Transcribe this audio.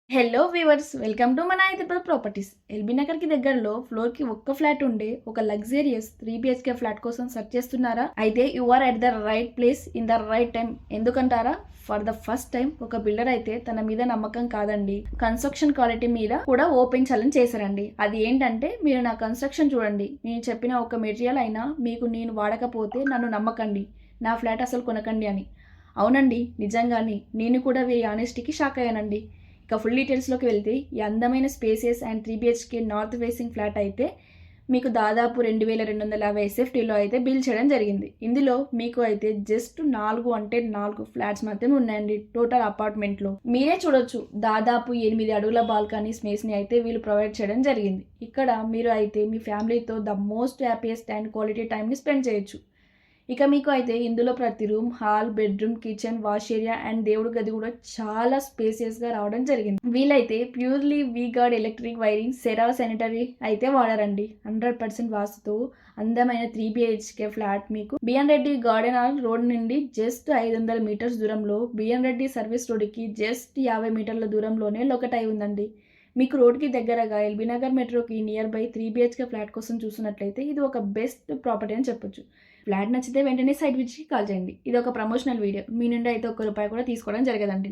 Hello viewers, welcome to మన Hyderabad properties. LB నగర్కి దగ్గరలో ఫ్లోర్కి ఒక్క ఫ్లాట్ ఉండే ఒక లగ్జరియస్ 3 BHK ఫ్లాట్ కోసం సెర్చ్ చేస్తున్నారా? అయితే you are at the right place in the right time. ఎందుకంటారా? ఫర్ ద ఫస్ట్ టైం ఒక బిల్డర్ అయితే తన మీద నమ్మకం కాదండి, కన్స్ట్రక్షన్ క్వాలిటీ మీద కూడా ఓపెన్ ఛాలెంజ్ చేశారండి. అది ఏంటంటే, మీరు నా కన్స్ట్రక్షన్ చూడండి, నేను చెప్పిన ఒక మెటీరియల్ అయినా మీకు నేను వాడకపోతే నన్ను నమ్మకండి, నా ఫ్లాట్ అసలు కొనకండి అని. అవునండి, నిజంగానే నేను కూడా వీరి ఆనెస్టీకి షాక్ అయ్యానండి. ఇక ఫుల్ డీటెయిల్స్లోకి వెళ్తే, ఈ అందమైన spaces and 3 BHK north facing flat అయితే మీకు దాదాపు 2250 SFTలో అయితే బిల్ చేయడం జరిగింది. ఇందులో మీకు అయితే జస్ట్ 4 ఫ్లాట్స్ మాత్రమే ఉన్నాయండి టోటల్ అపార్ట్మెంట్లో. మీరే చూడొచ్చు, దాదాపు 8 అడుగుల బాల్కనీ స్పేస్ని అయితే వీళ్ళు ప్రొవైడ్ చేయడం జరిగింది. ఇక్కడ మీరు అయితే మీ ఫ్యామిలీతో the most happiest and quality టైంని స్పెండ్ చేయొచ్చు. ఇక మీకు అయితే ఇందులో ప్రతి room, hall, bedroom, kitchen, wash area and దేవుడి గది కూడా చాలా స్పేసియస్గా రావడం జరిగింది. వీళ్ళైతే purely V Guard electric wiring, Cera sanitary అయితే వాడారండి. 100% వాస్తుతో అందమైన 3 BHK ఫ్లాట్ మీకు BN Reddy Garden Hall Road నుండి జస్ట్ 500 మీటర్స్ దూరంలో, బిఎన్ రెడ్డి సర్వీస్ రోడ్డుకి జస్ట్ 50 మీటర్ల దూరంలోనే లొకేట్ అయి ఉందండి. మీకు రోడ్కి దగ్గరగా ఎల్బీ నగర్ మెట్రోకి నియర్ బై 3 BHK ఫ్లాట్ కోసం చూసినట్లయితే ఇది ఒక బెస్ట్ ప్రాపర్టీ అని చెప్పొచ్చు. ఫ్లాట్ నచ్చితే వెంటనే సైట్ విజిట్కి కాల్ చేయండి. ఇది ఒక ప్రమోషనల్ వీడియో, మీ నుండి అయితే ₹1 కూడా తీసుకోవడం జరగదండి.